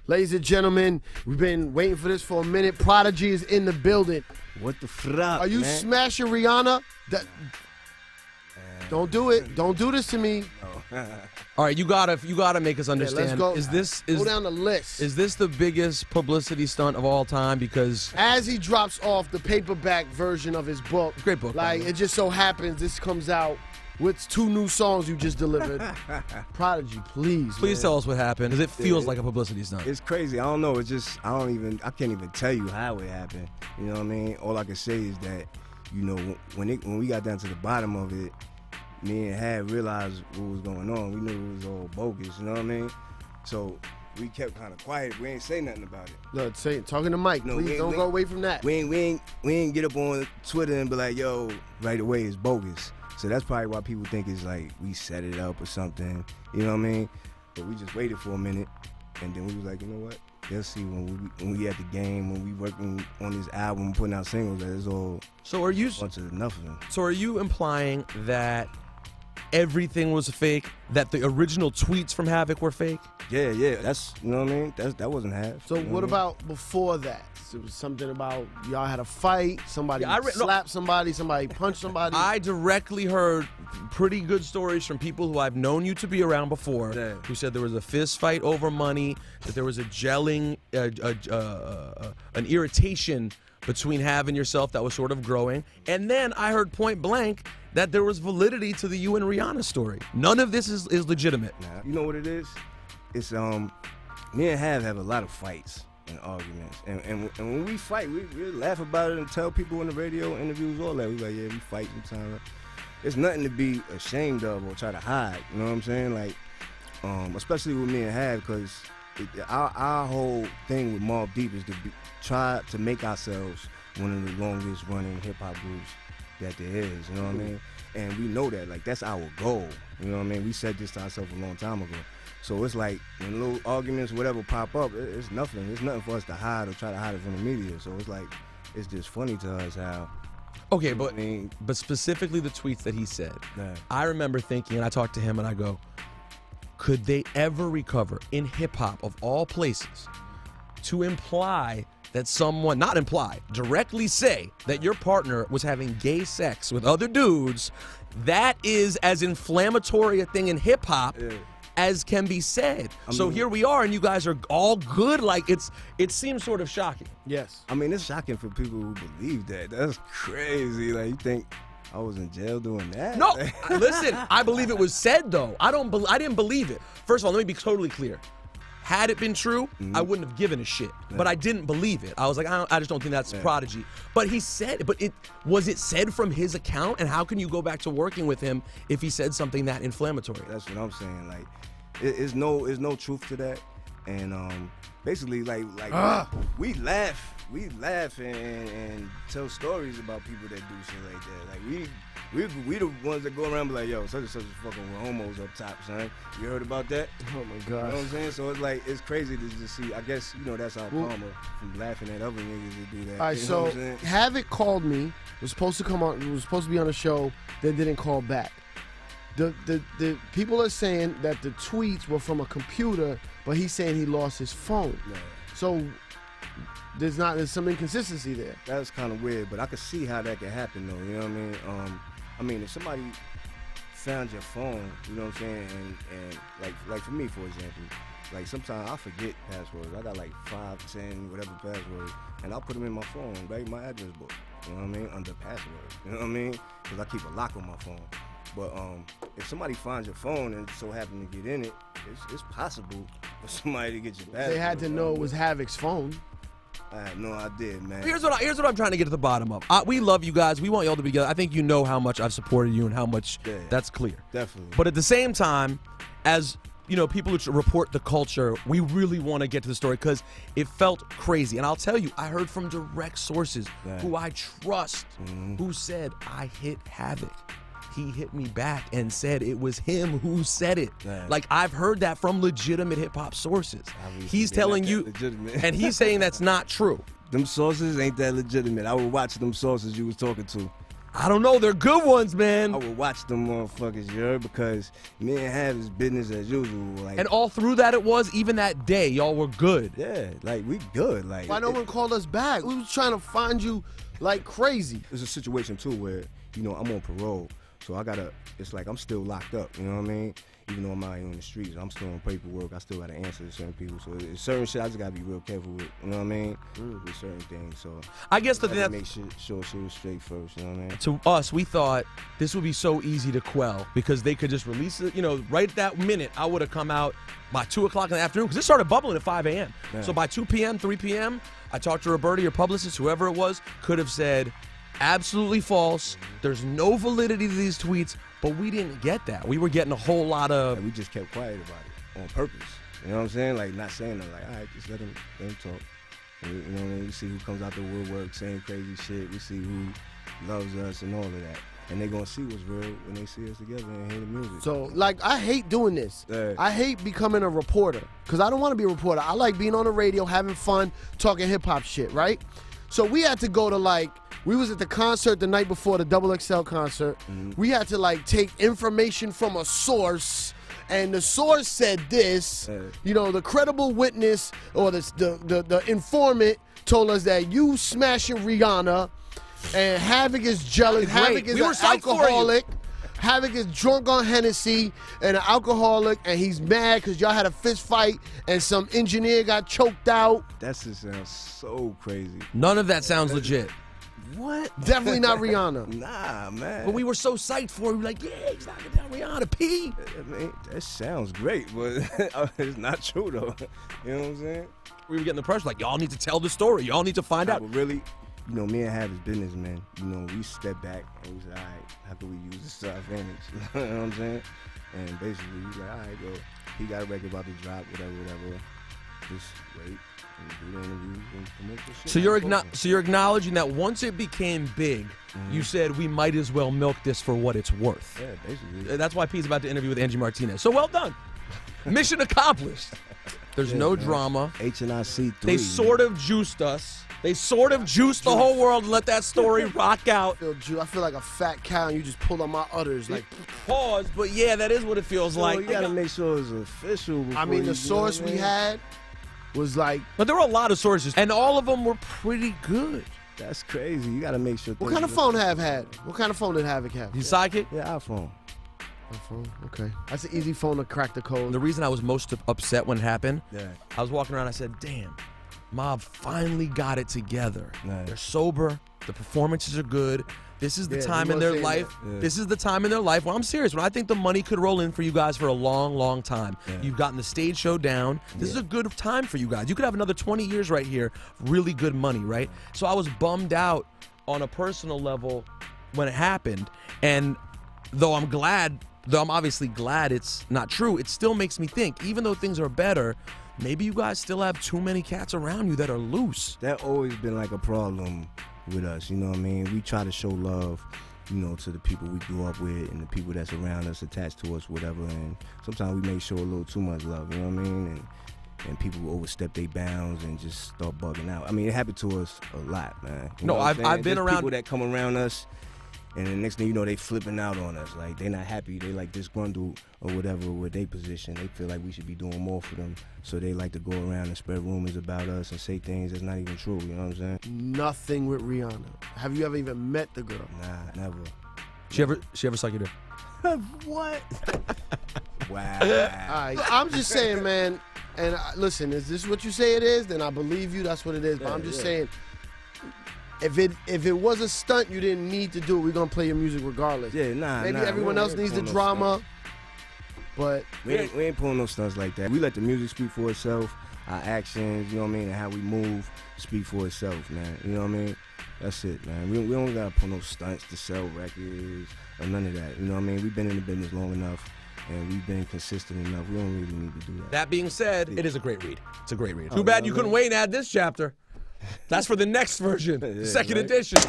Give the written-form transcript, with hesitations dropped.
Ladies and gentlemen, we've been waiting for this for a minute. Prodigy is in the building. What the fuck? Are you smashing Rihanna? Don't do it. Don't do this to me. All right, you gotta make us understand. Yeah, let's go down the list. Is this the biggest publicity stunt of all time? Because as he drops off the paperback version of his book, great book, like it just so happens this comes out with 2 new songs you just delivered. Prodigy, please tell us what happened, because it feels like a publicity stunt. It's crazy. I don't know. It's just I can't even tell you how it happened. You know what I mean? All I can say is that, you know, when we got down to the bottom of it, me and Had realized what was going on. We knew it was all bogus, you know what I mean? So we kept kind of quiet. We ain't say nothing about it. Look, talking to Mike, no, please don't go away from that. We ain't get up on Twitter and be like, yo, right away, it's bogus. So that's probably why people think it's like we set it up or something, you know what I mean? But we just waited for a minute, and then we was like, you know what? They'll see when we at the game, when we working on this album, putting out singles, that it's all a bunch of nothing. So are you implying that everything was fake, that the original tweets from Havoc were fake? Yeah, that's, you know what I mean? That wasn't half. So what about before that? It was something about y'all had a fight, somebody slapped somebody punched somebody. I directly heard pretty good stories from people who I've known you to be around before, who said there was a fist fight over money, that there was a gelling, an irritation between Hav and yourself that was sort of growing. And then I heard point blank that there was validity to the you and Rihanna story. None of this is legitimate. Nah, you know what it is? It's me and Hav have a lot of fights and arguments, and when we fight, we laugh about it and tell people in the radio interviews, all that. We like, yeah, we fight sometimes. It's nothing to be ashamed of or try to hide. You know what I'm saying? Like, especially with me and Hav, because our whole thing with Mobb Deep is to try to make ourselves one of the longest running hip hop groups that there is. You know what I mean? And we know that, like, that's our goal. You know what I mean? We said this to ourselves a long time ago. So it's like when little arguments, whatever, pop up, it's nothing. It's nothing for us to hide or try to hide it from the media. So it's like, it's just funny to us how. Okay, but specifically the tweets that he said, I remember thinking, and I talked to him and I go, could they ever recover in hip hop of all places to imply that someone, not imply, directly say that your partner was having gay sex with other dudes? That is as inflammatory a thing in hip hop as can be said. So here we are, and you guys are all good. Like, it seems sort of shocking. Yes. I mean, it's shocking for people who believe that. That's crazy. Like, you think I was in jail doing that? No, listen, I believe it was said, though. I didn't believe it. First of all, let me be totally clear. Had it been true, I wouldn't have given a shit. But I didn't believe it. I was like, I just don't think that's Prodigy. But he said, was it said from his account? And how can you go back to working with him if he said something that inflammatory? That's what I'm saying. Like, there's no truth to that. And basically, like we laugh and tell stories about people that do shit like that. Like we the ones that go around and be like, yo, such and such is fucking with homos up top, son. You heard about that? Oh my God. You know what I'm saying? So it's like, it's crazy to just see. I guess, you know, that's our karma from laughing at other niggas that do that. All right, you so know what I'm saying? Havoc called me. Was supposed to come on. Was supposed to be on a show. Then didn't call back. The people are saying that the tweets were from a computer, but he's saying he lost his phone. No. So there's some inconsistency there. That's kind of weird, but I could see how that could happen though. You know what I mean? If somebody found your phone, you know what I'm saying, and like for me, for example, like sometimes I forget passwords. I got like 5, 10, whatever passwords, and I'll put them in my phone, right, my address book. You know what I mean? Under passwords. You know what I mean? Because I keep a lock on my phone. But if somebody finds your phone and so happen to get in it, it's possible for somebody to get your password. They had to know it was Havoc's phone. I had no idea, man. Here's what I'm trying to get to the bottom of. We love you guys. We want y'all to be together. I think you know how much I've supported you and how much that's clear. Definitely. But at the same time, as you know, people who report the culture, we really want to get to the story because it felt crazy. And I'll tell you, I heard from direct sources who I trust who said, I hit Havoc. He hit me back and said it was him who said it. Like, I've heard that from legitimate hip-hop sources. He's telling you, and he's saying that's not true. Them sources ain't that legitimate. I would watch them sources you was talking to. I don't know. They're good ones, man. I would watch them motherfuckers, you heard? Because me and Hav is business as usual. Like, And all through that it was, even that day, y'all were good. yeah, like, we good. Like, Why no one called us back? We was trying to find you like crazy. There's a situation, too, where, you know, I'm on parole. So I gotta, it's like I'm still locked up, you know what I mean? Even though I'm out here on the streets, I'm still on paperwork, I still gotta answer to certain people. So it's certain shit I just gotta be real careful with, you know what I mean? With certain things, so. I guess the I thing had that to make sure shit was straight first, you know what I mean? to us, we thought this would be so easy to quell because they could just release it. You know, right that minute, I would have come out by 2 o'clock in the afternoon because it started bubbling at 5 a.m. Yeah. So by 2 p.m., 3 p.m., I talked to Roberta, your publicist, whoever it was, could have said, absolutely false. There's no validity to these tweets, but we didn't get that. We were getting a whole lot of. And we just kept quiet about it on purpose. You know what I'm saying? Like, not saying that, like, all right, just let them talk. You know what I mean? We see who comes out the woodwork saying crazy shit. We see who loves us and all of that. And they gonna see what's real when they see us together and hear the music. So, like, I hate doing this. Yeah. I hate becoming a reporter because I don't want to be a reporter. I like being on the radio, having fun, talking hip-hop shit, right? So we had to go to, like, we was at the concert the night before the Double XL concert. We had to, like, take information from a source, and the source said this. You know, the credible witness or the informant told us that you smashing Rihanna, and Havoc is jealous. Great. Havoc is We were an psyched for you. alcoholic. Havoc is drunk on Hennessy and an alcoholic, and he's mad because y'all had a fist fight and some engineer got choked out. That just sounds so crazy. None of that sounds legit. What? Definitely not Rihanna. Nah, man. But we were so psyched for it. We were like, yeah, he's knocking down Rihanna, P. I mean, that sounds great, but it's not true, though. You know what I'm saying? We were getting the pressure, like, y'all need to tell the story. Y'all need to find out. But really, you know, me and Hav is businessmen. You know, we stepped back and we said, all right, how can we use this to our advantage? You know what I'm saying? And basically, we was like, all right, yo, he got a record about to drop, whatever. Just wait and do the interviews and promote the shit. So you're acknowledging that once it became big, you said we might as well milk this for what it's worth. Yeah, basically. That's why P's about to interview with Angie Martinez. So well done. Mission accomplished. There's no drama. H&IC3. They sort of juiced us. They sort of juiced the whole world and let that story rock out. I feel like a fat cow and you just pulled on my udders. Like, Pause, but yeah, that is what it feels like. You gotta make sure it's official. I mean, the source we had was like. But there were a lot of sources, and all of them were pretty good. That's crazy. You gotta make sure. What kind of phone Hav had? What kind of phone did Havoc have? His sidekick? Yeah, iPhone. iPhone. Okay, that's an easy phone to crack the code. The reason I was most upset when it happened, Yeah. I was walking around, I said, damn, Mobb finally got it together. Nice. They're sober, the performances are good. This is the Yeah, time you in were their saying life. that. Yeah. This is the time in their life where I'm serious. When I think the money could roll in for you guys for a long, long time. Yeah. You've gotten the stage show down. This is a good time for you guys. You could have another 20 years right here, really good money, right? So I was bummed out on a personal level when it happened. And though I'm obviously glad it's not true, it still makes me think, even though things are better, maybe you guys still have too many cats around you that are loose. That always been like a problem with us, you know what I mean? We try to show love, you know, to the people we grew up with and the people that's around us, attached to us, whatever, and sometimes we may show a little too much love, you know what I mean? And people overstep their bounds and just start bugging out. I mean, it happened to us a lot, man. You know what I'm saying? I've been There's around people that come around us, and the next thing you know, they flipping out on us. Like, they not happy. They like disgruntled or whatever with their position. They feel like we should be doing more for them. So they like to go around and spread rumors about us and say things that's not even true. You know what I'm saying? Nothing with Rihanna. Have you ever even met the girl? Nah, never. She ever suck your dick? What? Wow. All right, I'm just saying, man. And listen, is this what you say it is? Then I believe you. That's what it is. But I'm just saying, if it was a stunt, you didn't need to do it. We're gonna play your music regardless. Yeah, nah. Maybe everyone else needs the drama, but We ain't pulling no stunts like that. We let the music speak for itself. Our actions, you know what I mean, and how we move speak for itself, man. You know what I mean? That's it, man. We don't gotta pull no stunts to sell records or none of that. You know what I mean? We've been in the business long enough. And we've been consistent enough. We don't really need to do that. That being said, it is a great read. It's a great read. Too bad you couldn't wait and add this chapter. That's for the next version, second edition.